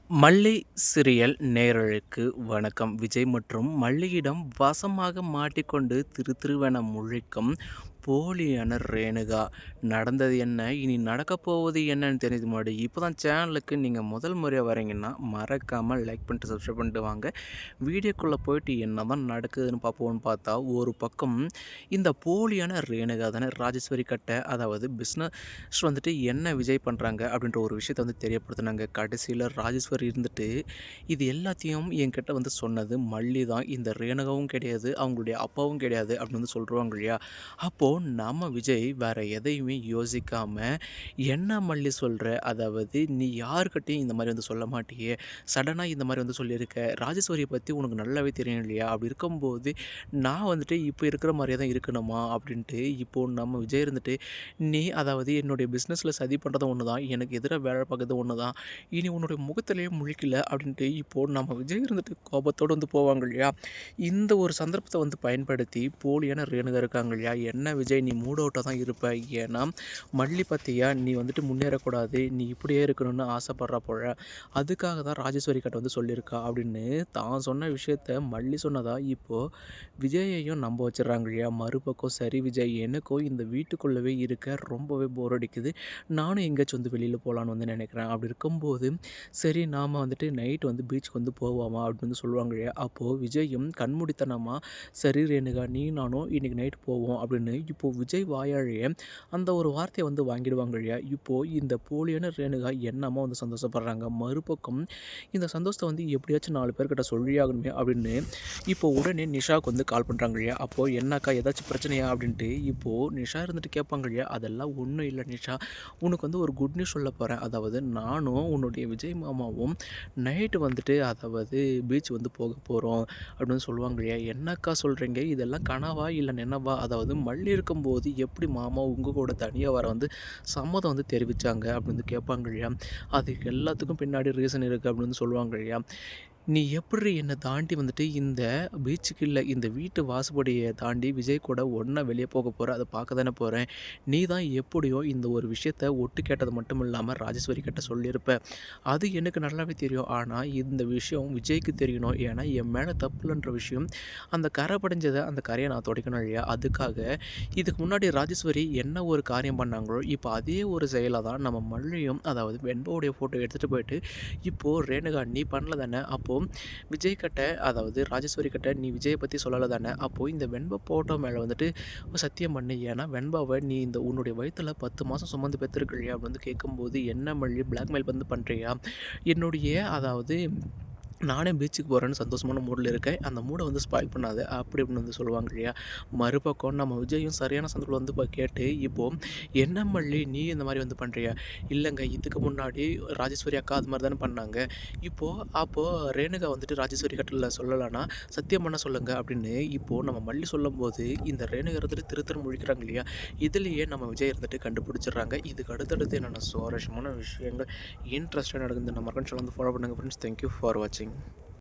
மல்லி சீரியல் நேயர்களுக்கு வணக்கம். விஜய் மற்றும் மல்லியிடம் வசமாக மாட்டிக்கொண்டு திருதிருவென முழிக்கும் போலியான ரேணுகா. நடந்தது என்ன, இனி நடக்கப் போவது என்னன்னு தெரியுது முன்னாடி. இப்போ தான் சேனலுக்கு நீங்கள் முதல் முறையாக வரீங்கன்னா மறக்காமல் லைக் பண்ணிட்டு சப்ஸ்கிரைப் பண்ணிட்டு வாங்க. வீடியோக்குள்ளே போயிட்டு என்ன தான் நடக்குதுன்னு பார்ப்போம்னு பார்த்தா, ஒரு பக்கம் இந்த போலியான ரேணுகா தானே ராஜேஸ்வரி கட்ட, அதாவது பிஸ்னஸ் வந்துட்டு என்ன விஜய் பண்ணுறாங்க அப்படின்ற ஒரு விஷயத்தை வந்து தெரியப்படுத்தினாங்க. கடைசியில் ராஜேஸ்வரி இருந்துட்டு இது எல்லாத்தையும் என்கிட்ட வந்து சொன்னது மல்லி தான், இந்த ரேணுகாவும் கிடையாது, அவங்களுடைய அப்பாவும் கிடையாது அப்படின்னு வந்து சொல்கிறாங்க இல்லையா. அப்போது நம்ம விஜய் வேறு எதையுமே யோசிக்காமல், என்ன மல்லி சொல்கிற, அதாவது நீ யாருக்கிட்டையும் இந்த மாதிரி வந்து சொல்ல மாட்டியே, சடனாக இந்த மாதிரி வந்து சொல்லியிருக்க, ராஜேஸ்வரியை பற்றி உனக்கு நல்லாவே தெரியும் இல்லையா, அப்படி இருக்கும்போது நான் வந்துட்டு இப்போ இருக்கிற மாதிரியே தான் இருக்கணுமா அப்படின்ட்டு இப்போது நம்ம விஜய் இருந்துட்டு, நீ அதாவது என்னுடைய பிஸ்னஸில் சதி பண்ணுறது ஒன்று தான், எனக்கு எதிராக வேலை பார்க்குறது ஒன்று தான், இனி உன்னுடைய முகத்திலேயே முழிக்கல அப்படின்ட்டு இப்போது நம்ம விஜய் இருந்துட்டு கோபத்தோடு வந்து போவாங்க இல்லையா. இந்த ஒரு சந்தர்ப்பத்தை வந்து பயன்படுத்தி போலியான ரேணுகா இருக்காங்க இல்லையா, என்ன விஜய் நீ மூட் அவுட்டாக தான் இருப்ப, ஏன்னா மல்லி பற்றியா நீ வந்துட்டு முன்னேறக்கூடாது, நீ இப்படியே இருக்கணும்னு ஆசைப்படுற போல, அதுக்காக தான் ராஜேஸ்வரி கிட்ட வந்து சொல்லியிருக்கா அப்படின்னு தான் சொன்ன விஷயத்த மல்லி சொன்னதா இப்போது விஜயையும் நம்ப வச்சிடறாங்க இல்லையா. மறுபக்கம் சரி விஜய், எனக்கும் இந்த வீட்டுக்குள்ளவே இருக்க ரொம்பவே போர் அடிக்குது, நானும் எங்கேயாச்சும் வந்து வெளியில் போகலான்னு வந்து நினைக்கிறேன், அப்படி இருக்கும்போது சரி நாம் வந்துட்டு நைட்டு வந்து பீச்சுக்கு வந்து போவாமா அப்படின்னு வந்து சொல்லுவாங்க இல்லையா. அப்போது விஜயும் கண்மூடித்தனமாக சரி ரேணுகா நீ நானும் இன்றைக்கி நைட்டு போவோம் அப்படின்னு இப்போது விஜய் வாயாழையே அந்த ஒரு வார்த்தையை வந்து வாங்கிடுவாங்க இல்லையா. இப்போது இந்த போலியான ரேணுகா என்னமோ வந்து சந்தோஷப்படுறாங்க. மறுபக்கம் இந்த சந்தோஷத்தை வந்து எப்படியாச்சும் 4 பேர்கிட்ட சொல்லியாகணுமே அப்படின்னு இப்போது உடனே நிஷாவுக்கு வந்து கால் பண்ணுறாங்க இல்லையா. அப்போது என்னக்கா ஏதாச்சும் பிரச்சனையா அப்படின்ட்டு இப்போது நிஷா இருந்துட்டு கேட்பாங்க இல்லையா. அதெல்லாம் ஒன்றும் இல்லை நிஷா, உனக்கு வந்து ஒரு குட் நியூஸ் சொல்ல போகிறேன், அதாவது நானும் உன்னுடைய விஜய் மாமாவும் நைட்டு வந்துட்டு அதாவது பீச் வந்து போக போகிறோம் அப்படின்னு சொல்லுவாங்க இல்லையா. என்னக்கா சொல்கிறீங்க, இதெல்லாம் கனவா இல்லை நினைவா, அதாவது மல்லி இருக்கும்போது எப்படி மாமா உங்கள் கூட தனியாக வர வந்து சம்மதம் வந்து தெரிவித்தாங்க அப்படின்னு கேட்பாங்க இல்லையா. அதுக்கு எல்லாத்துக்கும் பின்னாடி ரீசன் இருக்குது அப்படின்னு சொல்லுவாங்க இல்லையா. நீ எப்படி என்னை தாண்டி வந்துட்டு இந்த பீச்சுக்கு இல்லை இந்த வீட்டு வாசப்படியை தாண்டி விஜய் கூட ஒன்றா வெளியே போக போகிற, அதை பார்க்க தானே போகிறேன். நீ தான் எப்படியோ இந்த ஒரு விஷயத்த ஒட்டு கேட்டது மட்டும் இல்லாமல் ராஜேஸ்வரி கிட்ட சொல்லியிருப்ப, அது எனக்கு நல்லாவே தெரியும். ஆனால் இந்த விஷயம் விஜய்க்கு தெரியணும், ஏன்னா என் மேலே தப்புலன்ற விஷயம், அந்த கரை படிஞ்சதை அந்த கரையை நான் துடைக்கணும் இல்லையா. அதுக்காக இதுக்கு முன்னாடி ராஜேஸ்வரி என்ன ஒரு காரியம் பண்ணாங்களோ இப்போ அதே ஒரு செயலை தான் நம்ம மல்லியும், அதாவது வெண்பாவுடைய ஃபோட்டோ எடுத்துகிட்டு போயிட்டு இப்போது ரேணுகா நீ பண்ணல தானே, அப்போது விஜய் கிட்ட அதாவது ராஜேஸ்வரி கிட்ட நீ விஜயை பற்றி சொல்லலை தானே, அப்போது இந்த வெண்பா ஃபோட்டோ மேலே வந்துட்டு சத்தியம் பண்ணு, ஏன்னா வெண்பாவை நீ இந்த உன்னுடைய வயிற்றில் 10 மாதம் சுமந்து பெற்றிருக்க இல்லையா அப்படின்னு வந்து கேட்கும்போது, என்ன மல்லி பிளாக்மெயில் வந்து பண்ணுறியா, என்னுடைய அதாவது நானே பீச்சுக்கு போகிறேன்னு சந்தோஷமான மூடில் இருக்கேன், அந்த மூடை வந்து ஸ்பாயில் பண்ணாத அப்படி இப்படின்னு வந்து சொல்லுவாங்க இல்லையா. மறுபக்கம் நம்ம விஜயும் சரியான சந்தர்ப்பம் வந்து இப்போ கேட்டு இப்போது என்ன மல்லி நீ இந்த மாதிரி வந்து பண்ணுறியா, இல்லைங்க இதுக்கு முன்னாடி ராஜேஸ்வரி அக்கா அது மாதிரி தானே பண்ணாங்க, அப்போது ரேணுகா வந்துட்டு ராஜேஸ்வரி கட்டில் சொல்லலைன்னா சத்தியம் பண்ண சொல்லுங்கள் அப்படின்னு இப்போது நம்ம மல்லி சொல்லும்போது இந்த ரேணுகா இருந்துட்டு திரு முழிக்கிறாங்க இல்லையா. இதுலேயே நம்ம விஜய் இருந்துட்டு கண்டுபிடிச்சிடுறாங்க. இதுக்கு அடுத்தடுத்து என்னென்ன சுவாரஸ்யமான விஷயங்கள் இன்ட்ரெஸ்டாக நடக்குது நம்ம மகன் சேனல் வந்து ஃபாலோ பண்ணுங்கள் ஃப்ரெண்ட்ஸ். தேங்க்யூ ஃபார் வாட்சிங்.